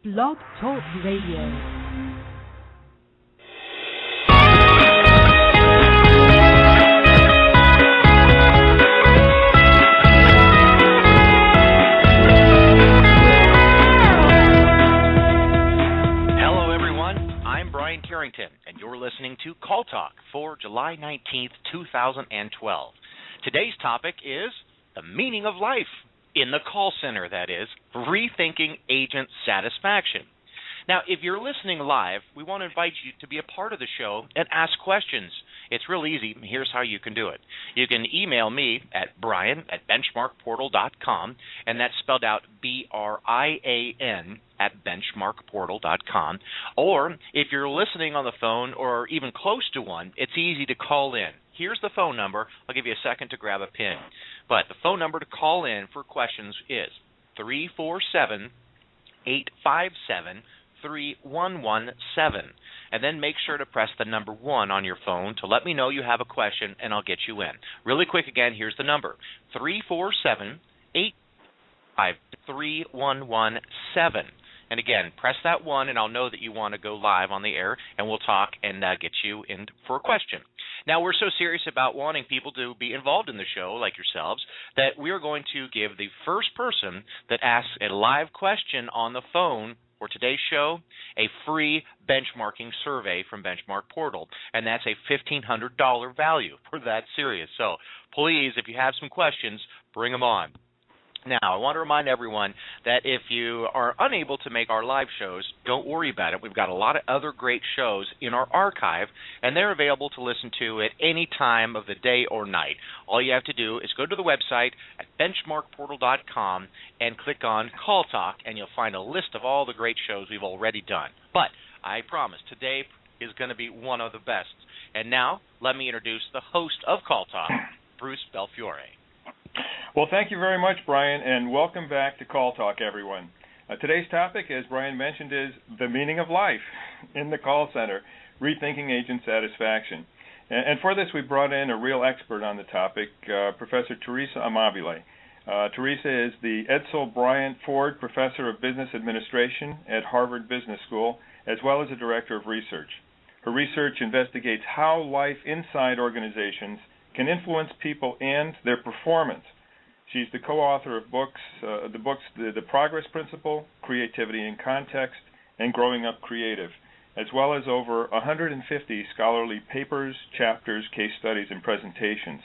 Blog Talk Radio. And you're listening to Call Talk for July 19th, 2012. Today's topic is the meaning of life in the call center, that is, rethinking agent satisfaction. Now, if you're listening live, we want to invite you to be a part of the show and ask questions. It's real easy. Here's how you can do it. You can email me at Bryant@BenchmarkPortal.com, and that's spelled out BRIAN at BenchmarkPortal.com. Or if you're listening on the phone or even close to one, it's easy to call in. Here's the phone number. I'll give you a second to grab a pen. But the phone number to call in for questions is 347-857-3117. And then make sure to press the number 1 on your phone to let me know you have a question, and I'll get you in. Really quick again, here's the number, 347-857-3117. And again, press that 1, and I'll know that you want to go live on the air, and we'll talk and get you in for a question. Now, we're so serious about wanting people to be involved in the show, like yourselves, that we're going to give the first person that asks a live question on the phone for today's show a free benchmarking survey from Benchmark Portal, and that's a $1,500 value. We're that serious. So please, if you have some questions, bring them on. Now, I want to remind everyone that if you are unable to make our live shows, don't worry about it. We've got a lot of other great shows in our archive, and they're available to listen to at any time of the day or night. All you have to do is go to the website at BenchmarkPortal.com and click on Call Talk, and you'll find a list of all the great shows we've already done. But I promise, today is going to be one of the best. And now, let me introduce the host of Call Talk, Bruce Belfiore. Well, thank you very much, Brian, and welcome back to Call Talk, everyone. Today's topic, as Brian mentioned, is the meaning of life in the call center, rethinking agent satisfaction. And for this, we brought in a real expert on the topic, Professor Teresa Amabile. Teresa is the Edsel Bryant Ford Professor of Business Administration at Harvard Business School, as well as a Director of Research. Her research investigates how life inside organizations can influence people and their performance. She's the co-author of books, The Progress Principle, Creativity in Context, and Growing Up Creative, as well as over 150 scholarly papers, chapters, case studies, and presentations.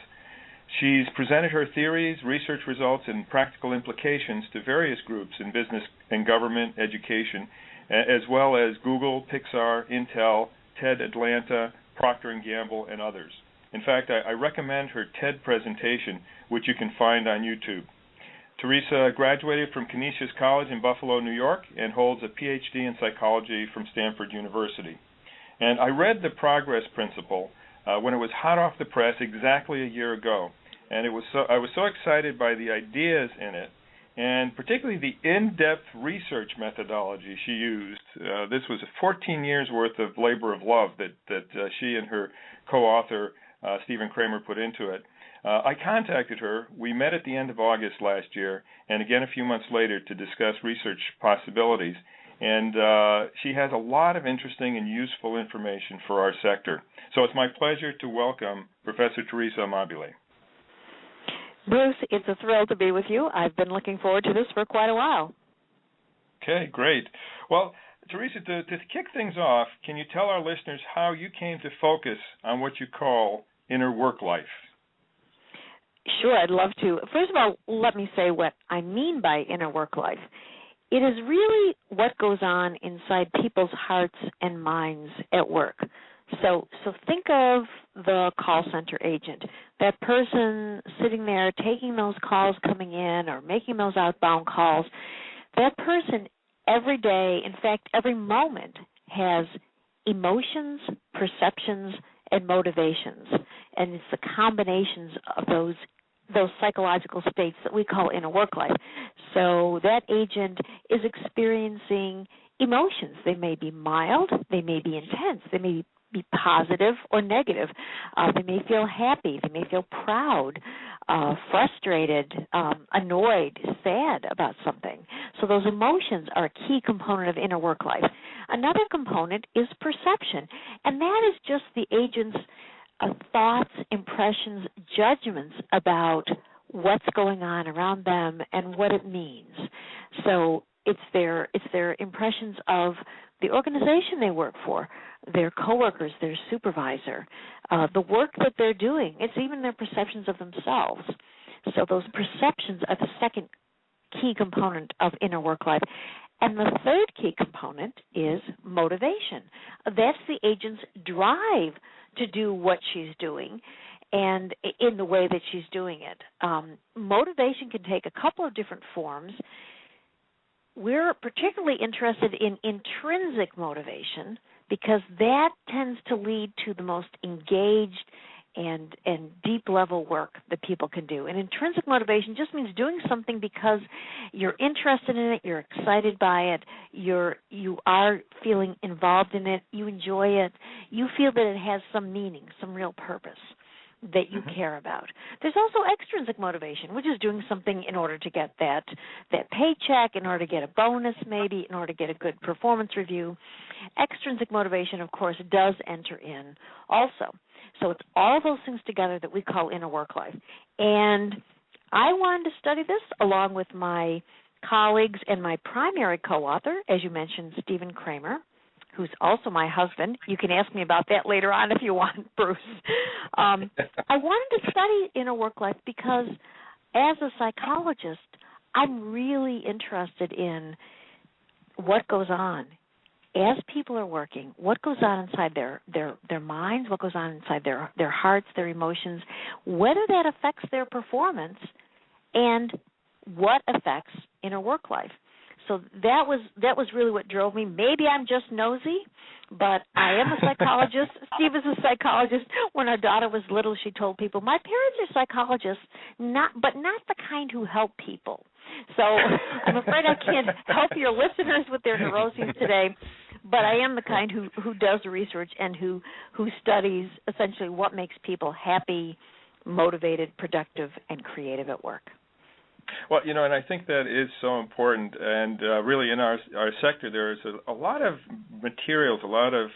She's presented her theories, research results, and practical implications to various groups in business and government, education, as well as Google, Pixar, Intel, TEDx Atlanta, Procter Gamble, and others. In fact, I recommend her TED presentation, which you can find on YouTube. Teresa graduated from Canisius College in Buffalo, New York, and holds a Ph.D. in psychology from Stanford University. And I read The Progress Principle when it was hot off the press exactly a year ago, and I was so excited by the ideas in it, and particularly the in-depth research methodology she used. This was 14 years' worth of labor of love that she and her co-author Stephen Kramer put into it. I contacted her. We met at the end of August last year, and again a few months later to discuss research possibilities. And she has a lot of interesting and useful information for our sector. So it's my pleasure to welcome Professor Teresa Amabile. Bruce, it's a thrill to be with you. I've been looking forward to this for quite a while. Okay, great. Well, Teresa, to kick things off, can you tell our listeners how you came to focus on what you call inner work life? Sure, I'd love to. First of all, let me say what I mean by inner work life. It is really what goes on inside people's hearts and minds at work. So think of the call center agent, that person sitting there taking those calls coming in or making those outbound calls. That person every day, in fact, every moment, has emotions, perceptions, and motivations. And it's the combinations of those psychological states that we call inner work life. So that agent is experiencing emotions. They may be mild, they may be intense, they may be be positive or negative. They may feel happy. They may feel proud, frustrated, annoyed, sad about something. So those emotions are a key component of inner work life. Another component is perception, and that is just the agent's thoughts, impressions, judgments about what's going on around them and what it means. So it's their impressions of the organization they work for, their coworkers, their supervisor, the work that they're doing. It's even their perceptions of themselves. So those perceptions are the second key component of inner work life. And the third key component is motivation. That's the agent's drive to do what she's doing and in the way that she's doing it. Motivation can take a couple of different forms. We're particularly interested in intrinsic motivation because that tends to lead to the most engaged and deep-level work that people can do. And intrinsic motivation just means doing something because you're interested in it, you're excited by it, you are feeling involved in it, you enjoy it, you feel that it has some meaning, some real purpose that you care about. There's also extrinsic motivation, which is doing something in order to get that paycheck, in order to get a bonus maybe, in order to get a good performance review. Extrinsic motivation, of course, does enter in also. So it's all those things together that we call inner work life. And I wanted to study this along with my colleagues and my primary co-author, as you mentioned, Stephen Kramer, who's also my husband. You can ask me about that later on if you want, Bruce. I wanted to study inner work life because as a psychologist, I'm really interested in what goes on as people are working, what goes on inside their minds, what goes on inside their hearts, their emotions, whether that affects their performance, and what affects inner work life. So that was really what drove me. Maybe I'm just nosy, but I am a psychologist. Steve is a psychologist. When our daughter was little, she told people, my parents are psychologists, but not the kind who help people. So I'm afraid I can't help your listeners with their neuroses today, but I am the kind who does research and who studies essentially what makes people happy, motivated, productive, and creative at work. Well, and I think that is so important, and really in our sector there is a lot of materials, a lot of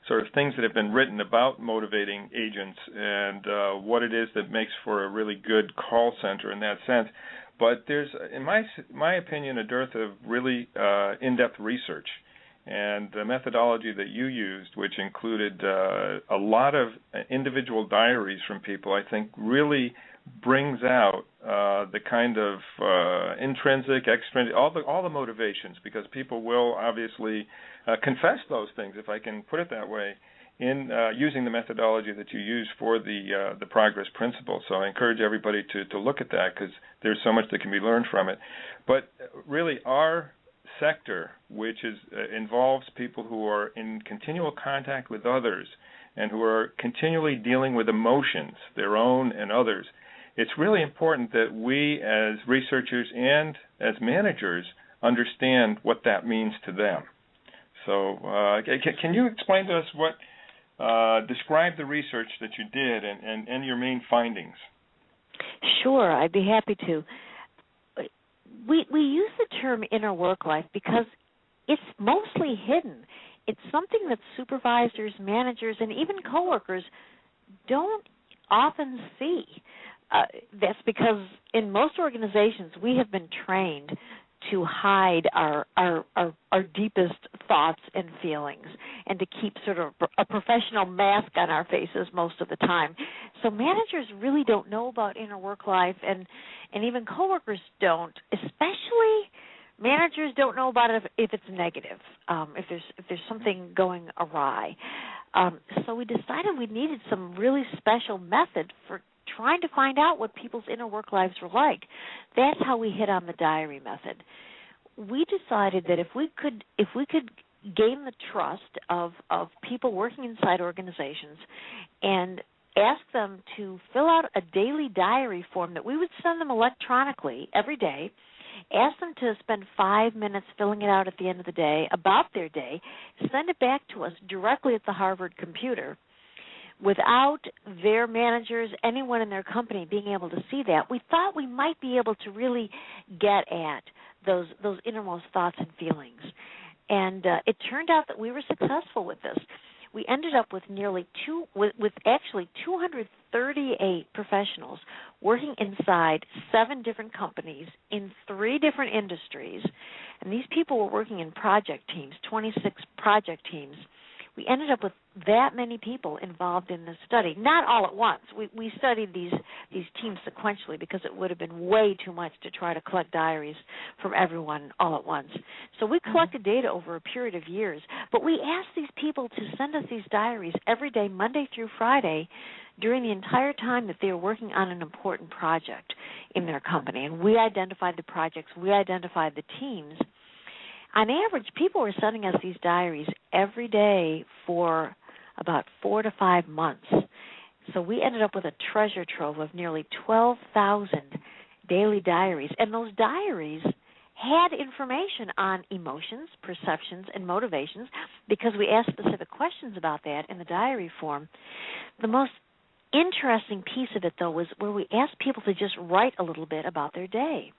sort of things that have been written about motivating agents and what it is that makes for a really good call center in that sense. But there's, in my opinion, a dearth of really in-depth research. And the methodology that you used, which included a lot of individual diaries from people, I think really brings out the kind of intrinsic, extrinsic, all the motivations, because people will obviously confess those things, if I can put it that way, in using the methodology that you use for the progress principle. So I encourage everybody to look at that because there's so much that can be learned from it. But really, our sector, which involves people who are in continual contact with others and who are continually dealing with emotions, their own and others, it's really important that we as researchers and as managers understand what that means to them. So can you explain to us describe the research that you did and your main findings? Sure, I'd be happy to. We use the term inner work life because it's mostly hidden. It's something that supervisors, managers, and even coworkers don't often see. That's because in most organizations we have been trained to hide our deepest thoughts and feelings and to keep sort of a professional mask on our faces most of the time. So managers really don't know about inner work life, and even coworkers don't. Especially managers don't know about it if it's negative, if there's something going awry. So we decided we needed some really special method for trying to find out what people's inner work lives were like. That's how we hit on the diary method. We decided that if we could gain the trust of people working inside organizations and ask them to fill out a daily diary form that we would send them electronically every day, ask them to spend 5 minutes filling it out at the end of the day about their day, send it back to us directly at the Harvard computer without their managers, anyone in their company being able to see that. We thought we might be able to really get at those innermost thoughts and feelings. And it turned out that we were successful with this. We ended up with actually 238 professionals working inside 7 different companies in 3 different industries. And these people were working in project teams, 26 project teams. We ended up with that many people involved in this study, not all at once. We studied these teams sequentially because it would have been way too much to try to collect diaries from everyone all at once. So we collected data over a period of years, but we asked these people to send us these diaries every day, Monday through Friday, during the entire time that they were working on an important project in their company. And we identified the projects, we identified the teams. On average, people were sending us these diaries every day for about 4 to 5 months. So we ended up with a treasure trove of nearly 12,000 daily diaries. And those diaries had information on emotions, perceptions, and motivations because we asked specific questions about that in the diary form. The most interesting piece of it, though, was where we asked people to just write a little bit about their day.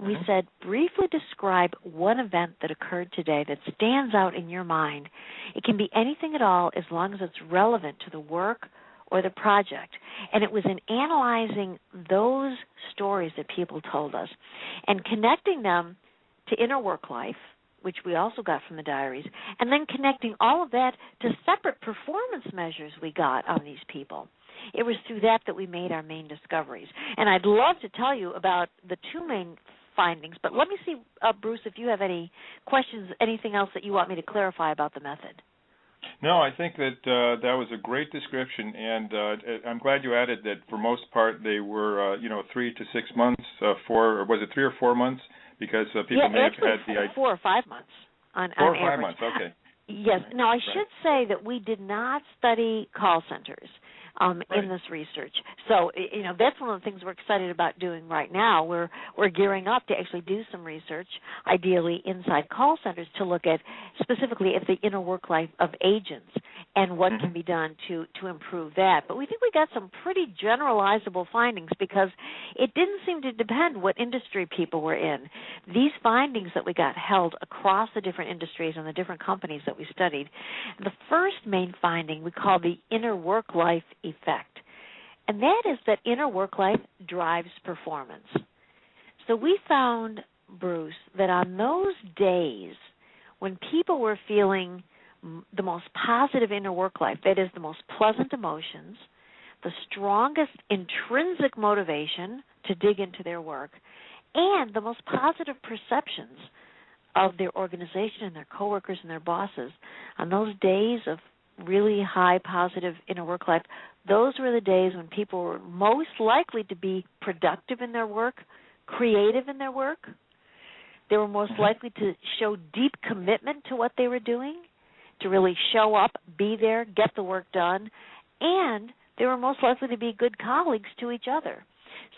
We said, briefly describe one event that occurred today that stands out in your mind. It can be anything at all as long as it's relevant to the work or the project. And it was in analyzing those stories that people told us and connecting them to inner work life, which we also got from the diaries, and then connecting all of that to separate performance measures we got on these people. It was through that we made our main discoveries. And I'd love to tell you about the 2 main findings, but let me see, Bruce, if you have any questions, anything else that you want me to clarify about the method. No, I think that that was a great description, and I'm glad you added that for most part they were, 3 to 6 months, 4, or was it 3 or 4 months? Because people may have had the idea. 4 or 5 months on 4 or 5 average. months, okay. Yes. Now, I should say that we did not study call centers in this research. So, that's one of the things we're excited about doing right now. We're gearing up to actually do some research, ideally inside call centers, to look at specifically at the inner work life of agents and what can be done to improve that. But we think we got some pretty generalizable findings because it didn't seem to depend what industry people were in. These findings that we got held across the different industries and the different companies that we studied. The first main finding we call the inner work life effect, and that is that inner work life drives performance. So we found, Bruce, that on those days when people were feeling the most positive inner work life, that is the most pleasant emotions, the strongest intrinsic motivation to dig into their work, and the most positive perceptions of their organization and their coworkers and their bosses, on those days of really high positive inner work life, those were the days when people were most likely to be productive in their work, creative in their work. They were most likely to show deep commitment to what they were doing, to really show up, be there, get the work done, and they were most likely to be good colleagues to each other.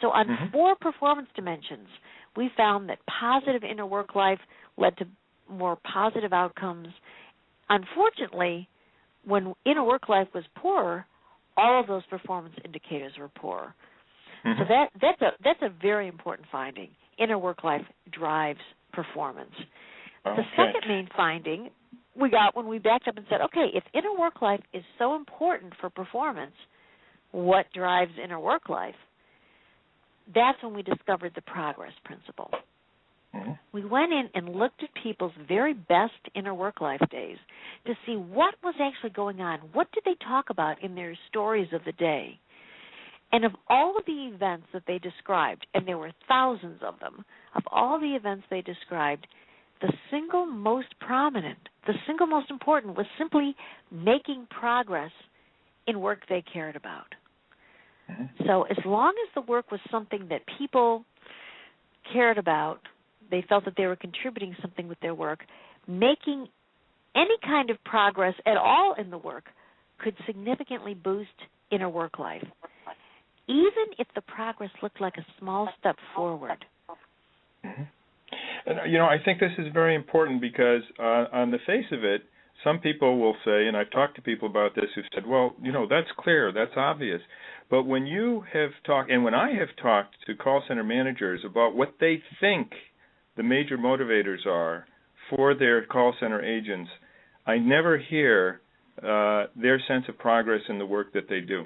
So on 4 performance dimensions, we found that positive inner work life led to more positive outcomes. Unfortunately, when inner work life was poor, all of those performance indicators were poor. So that's a very important finding. Inner work life drives performance. Okay. The second main finding we got when we backed up and said, okay, if inner work life is so important for performance, what drives inner work life? That's when we discovered the progress principle. We went in and looked at people's very best inner work life days to see what was actually going on. What did they talk about in their stories of the day? And of all of the events that they described, and there were thousands of them, of all the events they described, the single most prominent, the single most important was simply making progress in work they cared about. So as long as the work was something that people cared about, they felt that they were contributing something with their work, making any kind of progress at all in the work could significantly boost inner work life, even if the progress looked like a small step forward. And, I think this is very important because on the face of it, some people will say, and I've talked to people about this who've said, well, that's clear, that's obvious. But when you have talked, and when I have talked to call center managers about what they think the major motivators are for their call center agents, I never hear their sense of progress in the work that they do.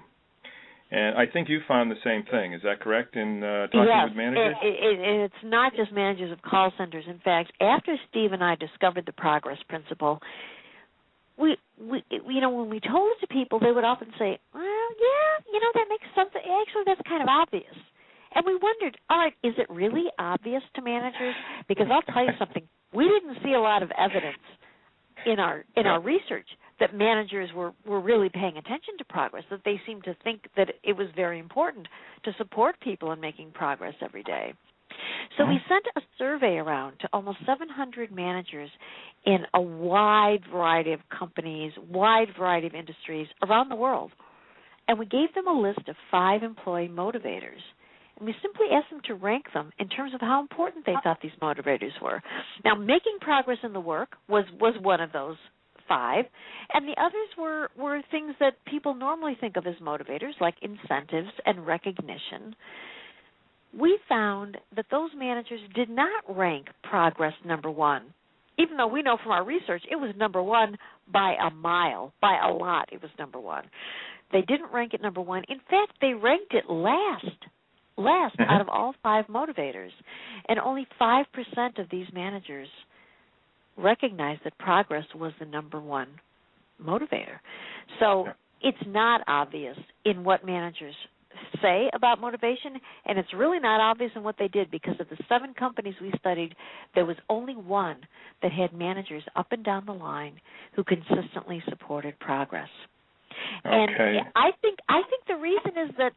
And I think you found the same thing. Is that correct in talking with managers? Yes, it's not just managers of call centers. In fact, after Steve and I discovered the progress principle, we when we told it to people, they would often say, well, yeah, that makes sense. Actually, that's kind of obvious. And we wondered, all right, is it really obvious to managers? Because I'll tell you something, we didn't see a lot of evidence in our research that managers were really paying attention to progress, that they seemed to think that it was very important to support people in making progress every day. So we sent a survey around to almost 700 managers in a wide variety of companies, wide variety of industries around the world. And we gave them a list of 5 employee motivators. And we simply asked them to rank them in terms of how important they thought these motivators were. Now, making progress in the work was one of those 5, and the others were things that people normally think of as motivators, like incentives and recognition. We found that those managers did not rank progress number 1, even though we know from our research it was number 1 by a mile, by a lot it was number 1. They didn't rank it number 1. In fact, they ranked it last out of all 5 motivators, and only 5% of these managers recognized that progress was the number 1 motivator. So it's not obvious in what managers say about motivation, and it's really not obvious in what they did, because of the 7 companies we studied, there was only 1 that had managers up and down the line who consistently supported progress. Okay. And I think the reason is that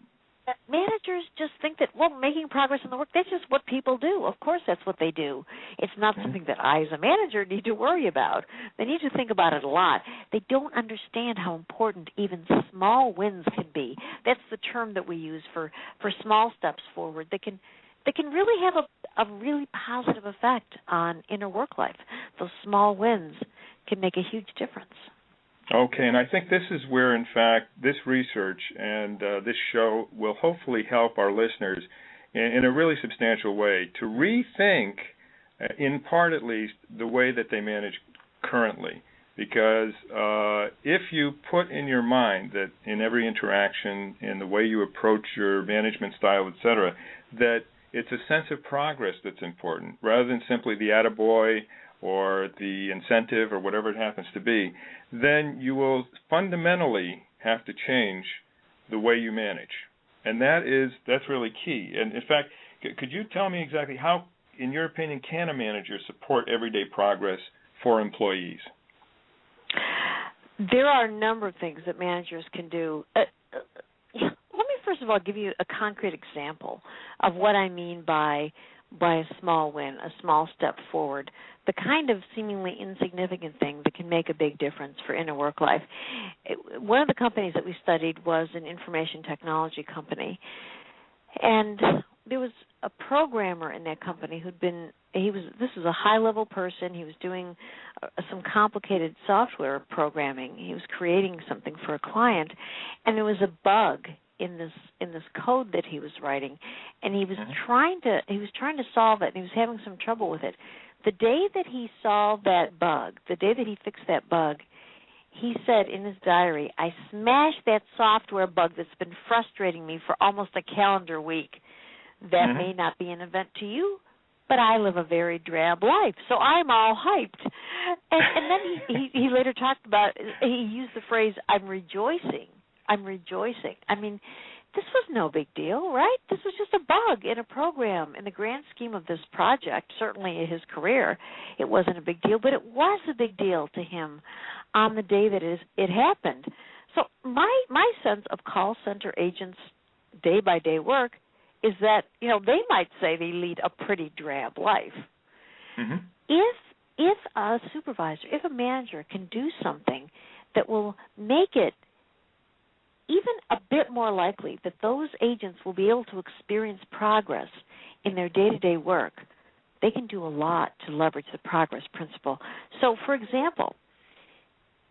managers just think that, making progress in the work, that's just what people do. Of course that's what they do. It's not something that I as a manager need to worry about. They need to think about it a lot. They don't understand how important even small wins can be. That's the term that we use for small steps forward that can really have a really positive effect on inner work life. Those small wins can make a huge difference. Okay, and I think this is where, in fact, this research and this show will hopefully help our listeners in a really substantial way to rethink, in part at least, the way that they manage currently. Because if you put in your mind that in every interaction, in the way you approach your management style, etc., that it's a sense of progress that's important, rather than simply the attaboy or the incentive or whatever it happens to be, then you will fundamentally have to change the way you manage. And that's really key. And in fact, could you tell me exactly how, in your opinion, can a manager support everyday progress for employees? There are a number of things that managers can do. Let me first of all give you a concrete example of what I mean by a small win, a small step forward, the kind of seemingly insignificant thing that can make a big difference for inner work life. One of the companies that we studied was an information technology company, and there was a programmer in that company this was a high-level person. He was doing some complicated software programming. He was creating something for a client, and there was a bug in this code that he was writing, and he was trying to solve it, and he was having some trouble with it. The day that he solved that bug, the day that he fixed that bug, he said in his diary, "I smashed that software bug that's been frustrating me for almost a calendar week. That may not be an event to you, but I live a very drab life, so I'm all hyped." And then he later talked about, he used the phrase, I'm rejoicing. I mean, this was no big deal, right? This was just a bug in a program. In the grand scheme of this project, certainly in his career, it wasn't a big deal, but it was a big deal to him on the day that it happened. So my sense of call center agents' day-by-day work is that, they might say they lead a pretty drab life. If a supervisor, if a manager can do something that will make it even a bit more likely that those agents will be able to experience progress in their day-to-day work, they can do a lot to leverage the progress principle. So, for example,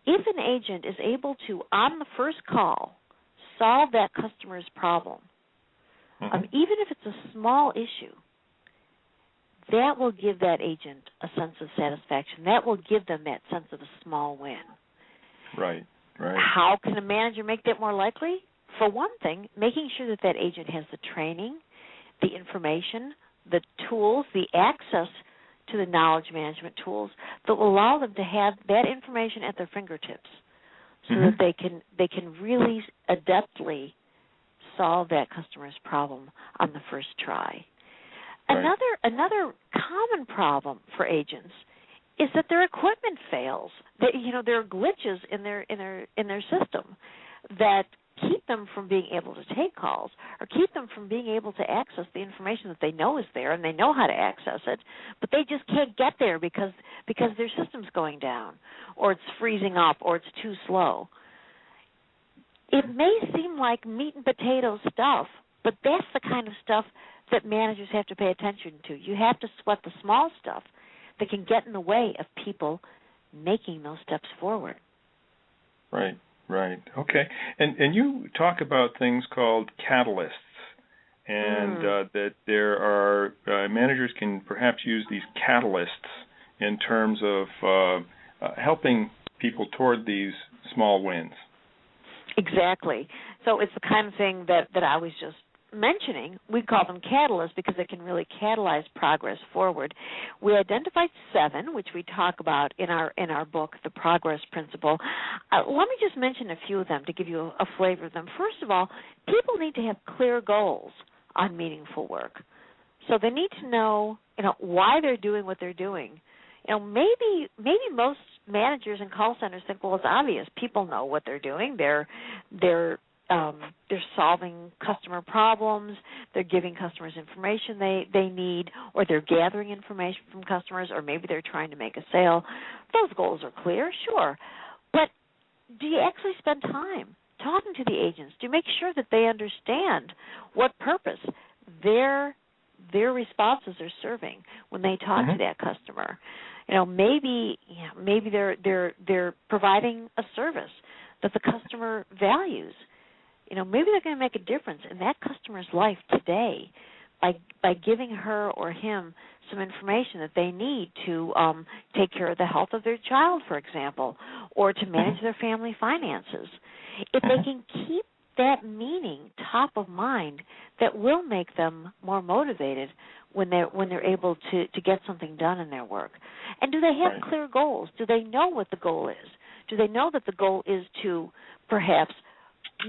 if an agent is able to, on the first call, solve that customer's problem, even if it's a small issue, that will give that agent a sense of satisfaction. That will give them that sense of a small win. Right. How can a manager make that more likely? For one thing, making sure that that agent has the training, the information, the tools, the access to the knowledge management tools that will allow them to have that information at their fingertips, so that they can really adeptly solve that customer's problem on the first try. Right. Another common problem for agents is that their equipment fails. That, there are glitches in their system that keep them from being able to take calls, or keep them from being able to access the information that they know is there and they know how to access it, but they just can't get there because their system's going down, or it's freezing up, or it's too slow. It may seem like meat and potatoes stuff, but that's the kind of stuff that managers have to pay attention to. You have to sweat the small stuff that can get in the way of people making those steps forward. Right. Okay. And you talk about things called catalysts, and that there are managers can perhaps use these catalysts in terms of helping people toward these small wins. Exactly. So it's the kind of thing that I was just mentioning. We call them catalysts because they can really catalyze progress forward. We identified 7, which we talk about in our book, The Progress Principle. Let me just mention a few of them to give you a flavor of them. First of all, people need to have clear goals on meaningful work. So they need to know, why they're doing what they're doing. Maybe most managers and call centers think, well, it's obvious. People know what they're doing. They're solving customer problems. They're giving customers information they need, or they're gathering information from customers, or maybe they're trying to make a sale. Those goals are clear, sure. But do you actually spend time talking to the agents? Do you make sure that they understand what purpose their responses are serving when they talk to that customer? Maybe they're providing a service that the customer values. Maybe they're going to make a difference in that customer's life today by giving her or him some information that they need to take care of the health of their child, for example, or to manage their family finances. If they can keep that meaning top of mind, that will make them more motivated when they're able to get something done in their work. And do they have clear goals? Do they know what the goal is? Do they know that the goal is to perhaps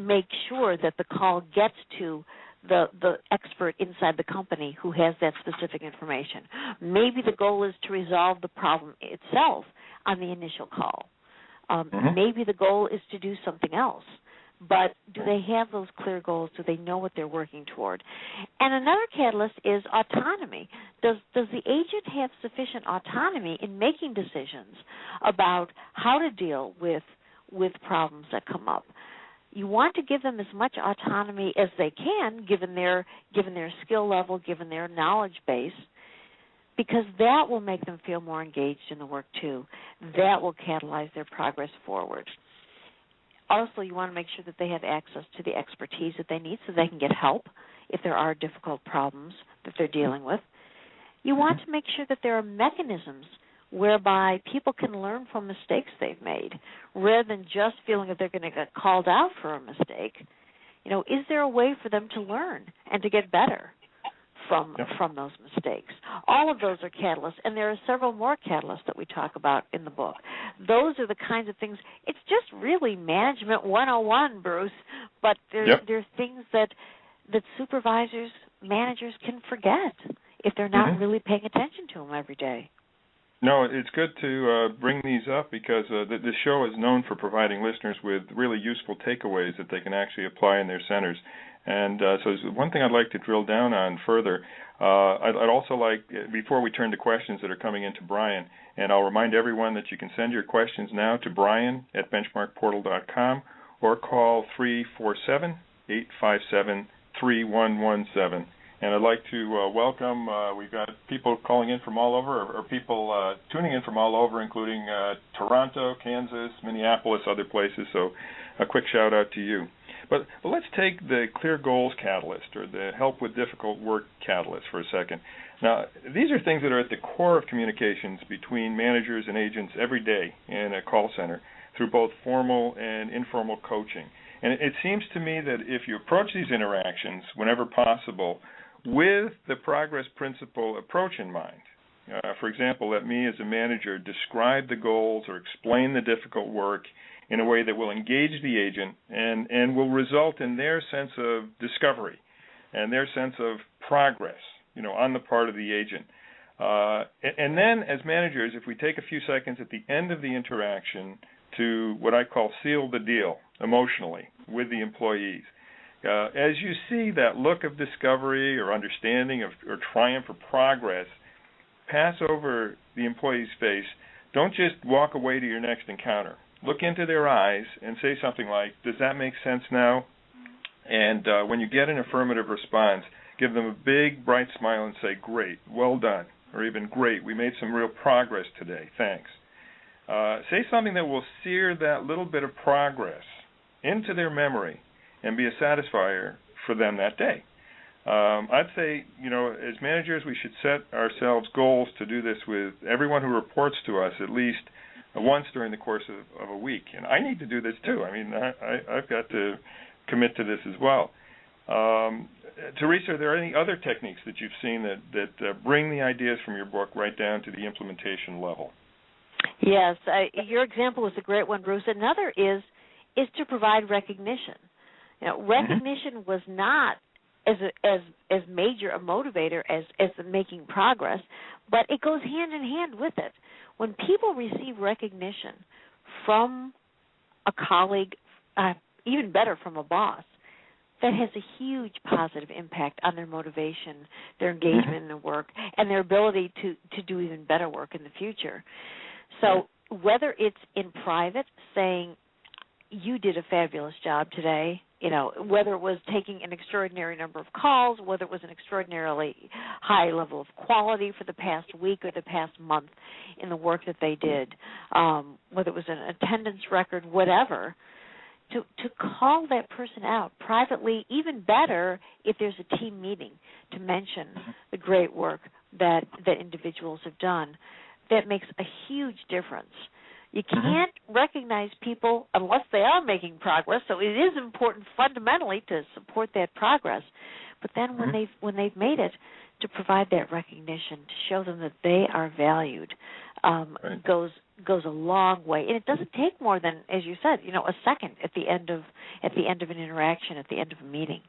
make sure that the call gets to the expert inside the company who has that specific information? Maybe the goal is to resolve the problem itself on the initial call. Maybe the goal is to do something else. But do they have those clear goals? Do they know what they're working toward? And another catalyst is autonomy. Does the agent have sufficient autonomy in making decisions about how to deal with problems that come up? You want to give them as much autonomy as they can, given their skill level, given their knowledge base, because that will make them feel more engaged in the work too. That will catalyze their progress forward. Also, you want to make sure that they have access to the expertise that they need so they can get help if there are difficult problems that they're dealing with. You want to make sure that there are mechanisms whereby people can learn from mistakes they've made rather than just feeling that they're going to get called out for a mistake. Is there a way for them to learn and to get better from those mistakes? All of those are catalysts, and there are several more catalysts that we talk about in the book. Those are the kinds of things. It's just really management 101, Bruce, but there are things that supervisors, managers can forget if they're not really paying attention to them every day. No, it's good to bring these up because the show is known for providing listeners with really useful takeaways that they can actually apply in their centers. And so one thing I'd like to drill down on further, I'd also like, before we turn to questions that are coming into Brian, and I'll remind everyone that you can send your questions now to Brian at BenchmarkPortal.com or call 347-857-3117. And I'd like to welcome, we've got people calling in from all over, or people tuning in from all over, including Toronto, Kansas, Minneapolis, other places, so a quick shout out to you. But let's take the Clear Goals Catalyst, or the Help with Difficult Work Catalyst, for a second. Now, these are things that are at the core of communications between managers and agents every day in a call center through both formal and informal coaching. And it seems to me that if you approach these interactions whenever possible with the progress principle approach in mind, for example, let me as a manager describe the goals or explain the difficult work in a way that will engage the agent and will result in their sense of discovery and their sense of progress, on the part of the agent. And then as managers, if we take a few seconds at the end of the interaction to what I call seal the deal emotionally with the employees, as you see that look of discovery or understanding or triumph or progress pass over the employee's face, don't just walk away to your next encounter. Look into their eyes and say something like, does that make sense now? And when you get an affirmative response, give them a big, bright smile and say, great, well done, or even great, we made some real progress today, thanks. Say something that will sear that little bit of progress into their memory and be a satisfier for them that day. I'd say, as managers, we should set ourselves goals to do this with everyone who reports to us at least once during the course of a week. And I need to do this too. I mean, I've got to commit to this as well. Teresa, are there any other techniques that you've seen that bring the ideas from your book right down to the implementation level? Yes, your example is a great one, Bruce. Another is to provide recognition. Recognition was not as major a motivator as making progress, but it goes hand in hand with it. When people receive recognition from a colleague, even better from a boss, that has a huge positive impact on their motivation, their engagement in the work, and their ability to do even better work in the future. So whether it's in private, saying, you did a fabulous job today, whether it was taking an extraordinary number of calls, whether it was an extraordinarily high level of quality for the past week or the past month in the work that they did, whether it was an attendance record, whatever, to call that person out privately, even better if there's a team meeting, to mention the great work that individuals have done. That makes a huge difference. You can't recognize people unless they are making progress, so it is important fundamentally to support that progress. But then when they've made it, to provide that recognition, to show them that they are valued, goes a long way. And it doesn't take more than, as you said, a second at the end of an interaction, at the end of a meeting.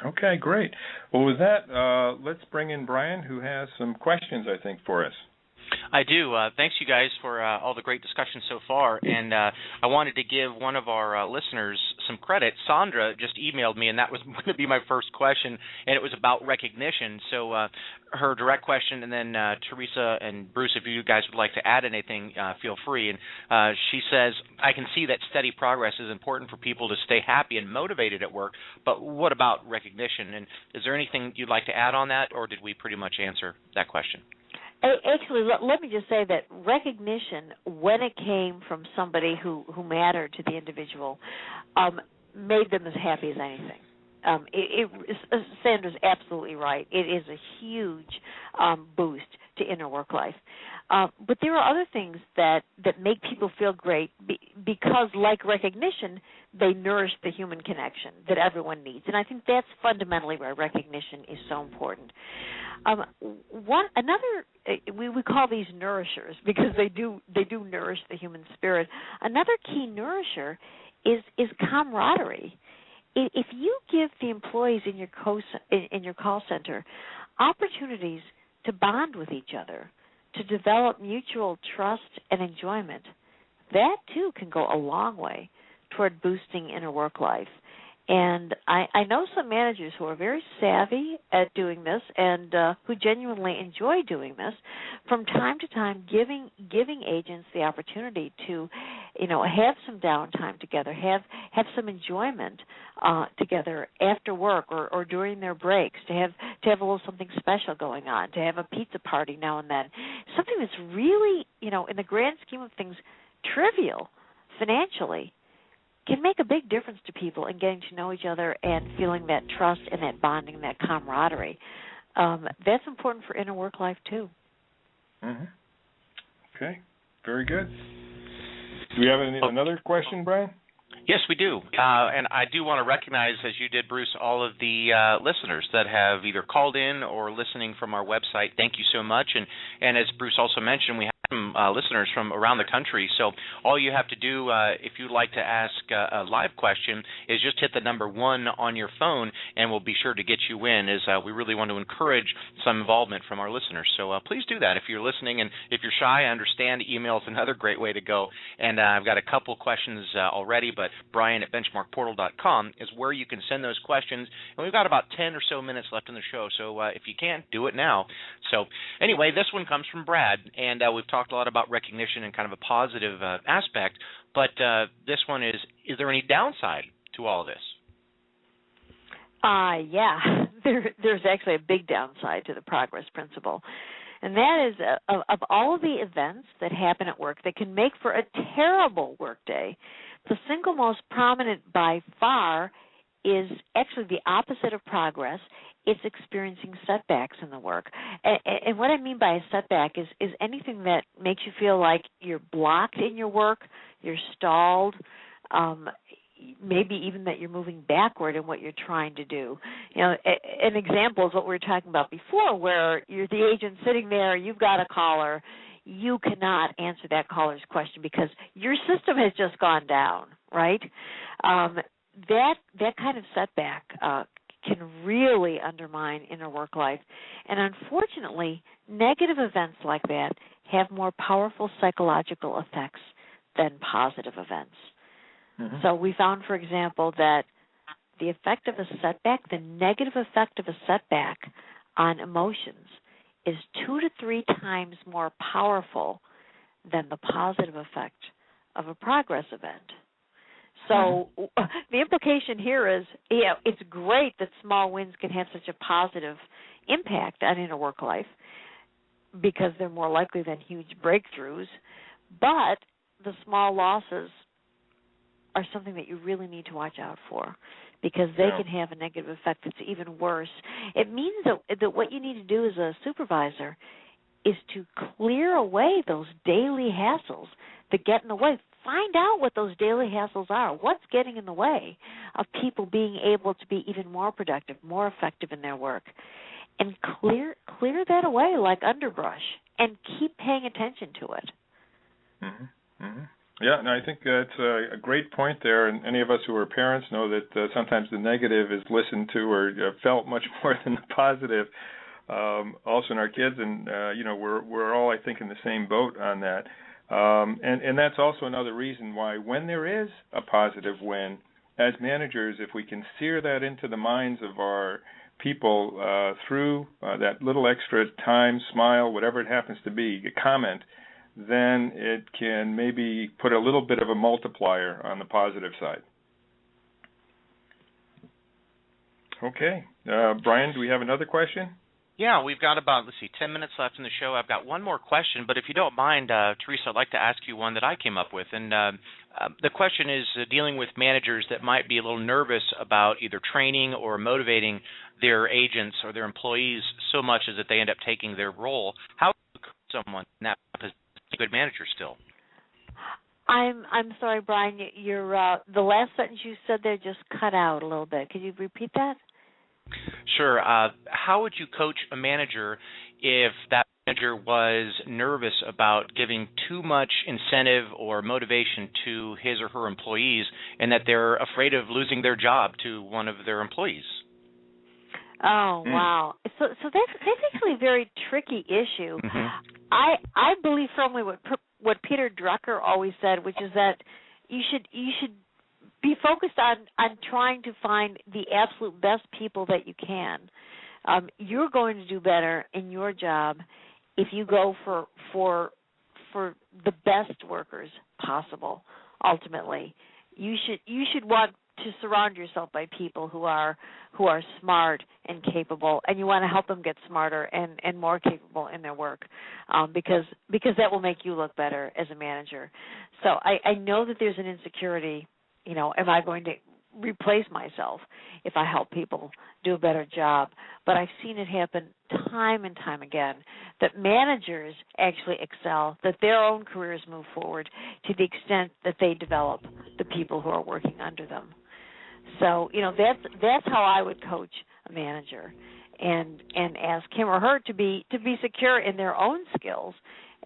Okay, great. Well, with that, let's bring in Bryant, who has some questions, I think, for us. I do. Thanks, you guys, for all the great discussion so far. And I wanted to give one of our listeners some credit. Sandra just emailed me, and that was going to be my first question, and it was about recognition. So her direct question, and then Teresa and Bruce, if you guys would like to add anything, feel free. And she says, I can see that steady progress is important for people to stay happy and motivated at work, but what about recognition? And is there anything you'd like to add on that, or did we pretty much answer that question? Actually, let me just say that recognition, when it came from somebody who mattered to the individual, made them as happy as anything. Sandra's absolutely right. It is a huge boost to inner work life. But there are other things that make people feel great because, like recognition, they nourish the human connection that everyone needs. And I think that's fundamentally why recognition is so important. We call these nourishers because they do nourish the human spirit. Another key nourisher is camaraderie. If you give the employees in your call center opportunities to bond with each other, to develop mutual trust and enjoyment, that too can go a long way toward boosting inner work life. And I know some managers who are very savvy at doing this and who genuinely enjoy doing this. From time to time, giving agents the opportunity to, have some downtime together, have some enjoyment together after work or during their breaks, to have a little something special going on, to have a pizza party now and then, something that's really, in the grand scheme of things, trivial financially, can make a big difference to people in getting to know each other and feeling that trust and that bonding, that camaraderie. That's important for inner work life, too. Mm-hmm. Okay, very good. Do we have another question, Brian? Yes, we do. And I do want to recognize, as you did, Bruce, all of the listeners that have either called in or listening from our website. Thank you so much. And as Bruce also mentioned, we have some listeners from around the country. So all you have to do, if you'd like to ask a live question, is just hit the number 1 on your phone, and we'll be sure to get you in, as we really want to encourage some involvement from our listeners. So please do that if you're listening. And if you're shy, I understand. Email is another great way to go. And I've got a couple questions already, but Bryant at BenchmarkPortal.com is where you can send those questions. And we've got about 10 or so minutes left in the show, so if you can, do it now. So anyway, this one comes from Brad, and we've talked a lot about recognition and kind of a positive aspect, but this one is there any downside to all of this? Yeah, there's actually a big downside to the progress principle. And that is, of all of the events that happen at work that can make for a terrible workday, the single most prominent by far is actually the opposite of progress. It's experiencing setbacks in the work. And what I mean by a setback is anything that makes you feel like you're blocked in your work, you're stalled, maybe even that you're moving backward in what you're trying to do. An example is what we were talking about before, where you're the agent sitting there, you've got a caller, you cannot answer that caller's question because your system has just gone down, right? That kind of setback can really undermine inner work life. And unfortunately, negative events like that have more powerful psychological effects than positive events. Mm-hmm. So we found, for example, that the effect of a setback, the negative effect of a setback on emotions is 2 to 3 times more powerful than the positive effect of a progress event. So the implication here is, it's great that small wins can have such a positive impact on inner work life because they're more likely than huge breakthroughs, but the small losses are something that you really need to watch out for because they can have a negative effect that's even worse. It means that what you need to do as a supervisor is to clear away those daily hassles that get in the way. Find out what those daily hassles are. What's getting in the way of people being able to be even more productive, more effective in their work, and clear that away like underbrush, and keep paying attention to it. Mm-hmm. Mm-hmm. Yeah, and I think that's a great point there. And any of us who are parents know that sometimes the negative is listened to or felt much more than the positive. Also in our kids, and we're all, I think, in the same boat on that. And that's also another reason why when there is a positive win, as managers, if we can sear that into the minds of our people through that little extra time, smile, whatever it happens to be, a comment, then it can maybe put a little bit of a multiplier on the positive side. Okay. Brian, do we have another question? Yeah, we've got about, 10 minutes left in the show. I've got one more question, but if you don't mind, Teresa, I'd like to ask you one that I came up with. And the question is dealing with managers that might be a little nervous about either training or motivating their agents or their employees so much as that they end up taking their role. How do you coach someone in that position to be a good manager still? I'm sorry, Brian. The last sentence you said there just cut out a little bit. Could you repeat that? Sure. How would you coach a manager if that manager was nervous about giving too much incentive or motivation to his or her employees and that they're afraid of losing their job to one of their employees? Oh, wow. So that's actually a very tricky issue. Mm-hmm. I believe firmly what Peter Drucker always said, which is that you should be focused on trying to find the absolute best people that you can. You're going to do better in your job if you go for the best workers possible. Ultimately, you should want to surround yourself by people who are smart and capable, and you want to help them get smarter and more capable in their work, because that will make you look better as a manager. So I know that there's an insecurity. Am I going to replace myself if I help people do a better job? But I've seen it happen time and time again, that managers actually excel, that their own careers move forward to the extent that they develop the people who are working under them. So, that's how I would coach a manager, and ask him or her to be secure in their own skills,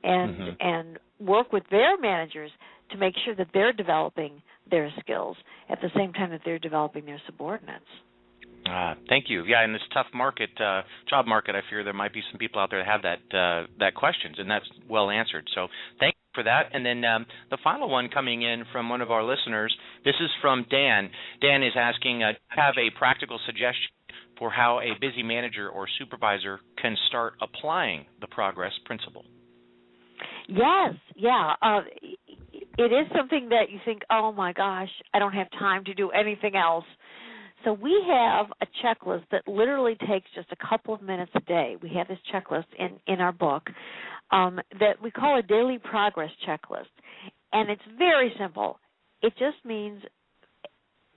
and work with their managers to make sure that they're developing their skills at the same time that they're developing their subordinates. Thank you. Yeah, in this tough market, job market, I fear there might be some people out there that have that questions, and that's well answered. So thank you for that. And then the final one coming in from one of our listeners. This is from Dan. Dan is asking, have a practical suggestion for how a busy manager or supervisor can start applying the progress principle? Yes, yeah. It is something that you think, oh my gosh, I don't have time to do anything else. So we have a checklist that literally takes just a couple of minutes a day. We have this checklist in our book that we call a daily progress checklist. And it's very simple. It just means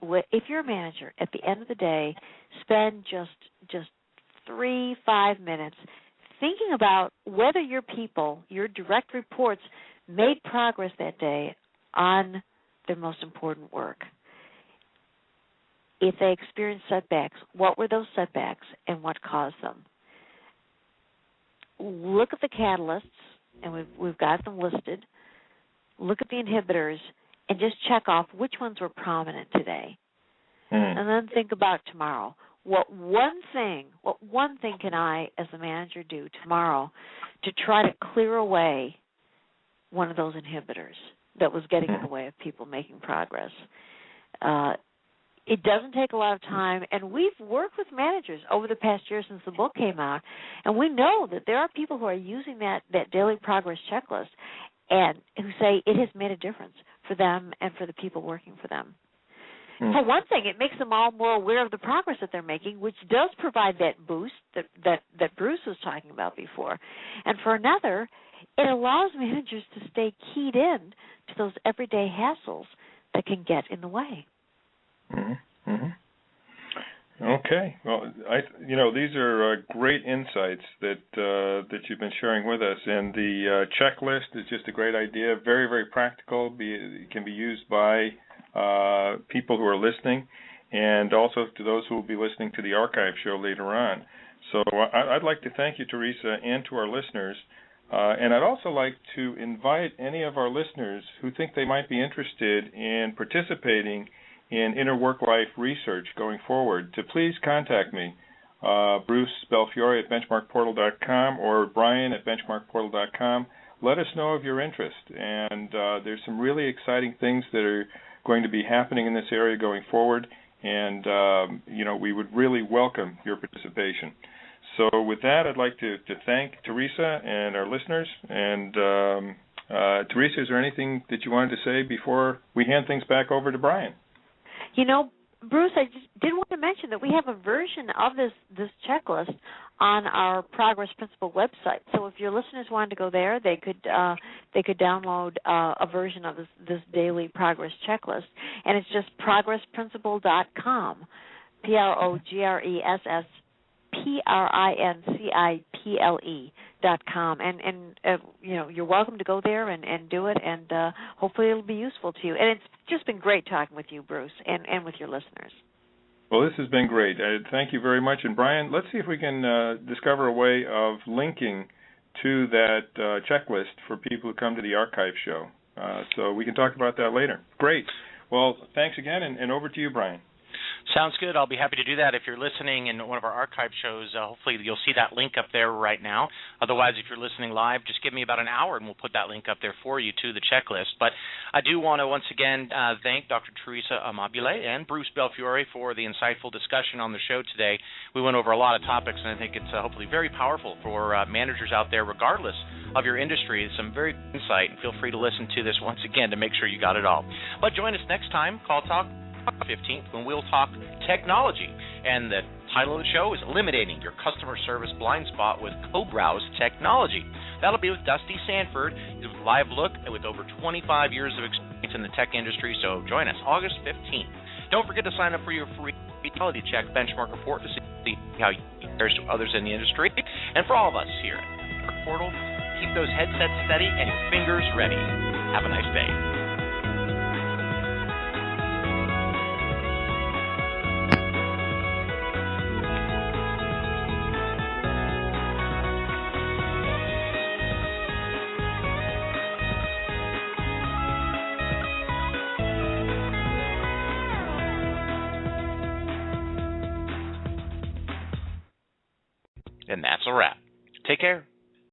if you're a manager, at the end of the day, spend just 3-5 minutes thinking about whether your people, your direct reports, made progress that day on their most important work. If they experienced setbacks, what were those setbacks and what caused them? Look at the catalysts, and we've got them listed. Look at the inhibitors and just check off which ones were prominent today. And then think about tomorrow. What one thing can I, as a manager, do tomorrow to try to clear away one of those inhibitors that was getting in the way of people making progress? It doesn't take a lot of time, and we've worked with managers over the past year since the book came out, and we know that there are people who are using that daily progress checklist and who say it has made a difference for them and for the people working for them. For one thing, it makes them all more aware of the progress that they're making, which does provide that boost that Bruce was talking about before. And for another, it allows managers to stay keyed in to those everyday hassles that can get in the way. Okay. Well, these are great insights that you've been sharing with us, and the checklist is just a great idea. Very, very practical. It can be used by people who are listening, and also to those who will be listening to the archive show later on. So I'd like to thank you, Teresa, and to our listeners. And I'd also like to invite any of our listeners who think they might be interested in participating in inner work-life research going forward to please contact me, Bruce Belfiore at BenchmarkPortal.com or Brian at BenchmarkPortal.com. Let us know of your interest. And there's some really exciting things that are going to be happening in this area going forward, and we would really welcome your participation. So with that, I'd like to thank Teresa and our listeners. And Teresa, is there anything that you wanted to say before we hand things back over to Brian? Bruce, I just did want to mention that we have a version of this checklist on our Progress Principle website. So if your listeners wanted to go there, they could download a version of this daily progress checklist, and it's just progressprinciple.com, PROGRESSPRINCIPLE.com, and you're welcome to go there and do it, and hopefully it'll be useful to you. And it's just been great talking with you, Bruce, and with your listeners. Well, this has been great. Thank you very much. And Brian, let's see if we can discover a way of linking to that checklist for people who come to the archive show. So we can talk about that later. Great. Well, thanks again, and over to you, Brian. Sounds good. I'll be happy to do that. If you're listening in one of our archive shows, hopefully you'll see that link up there right now. Otherwise, if you're listening live, just give me about an hour and we'll put that link up there for you to the checklist. But I do want to once again thank Dr. Teresa Amabile and Bruce Belfiore for the insightful discussion on the show today. We went over a lot of topics, and I think it's hopefully very powerful for managers out there, regardless of your industry. Some very good insight, and feel free to listen to this once again to make sure you got it all. But join us next time, Call Talk 15th, when we'll talk technology. And the title of the show is Eliminating Your Customer Service Blind Spot with Co-Browse Technology. That'll be with Dusty Sanford. He's a live look with over 25 years of experience in the tech industry, so join us August 15th. Don't forget to sign up for your free reality check benchmark report to see how you compare to others in the industry. And for all of us here at Portal, keep those headsets steady and your fingers ready. Have a nice day. And that's a wrap. Take care.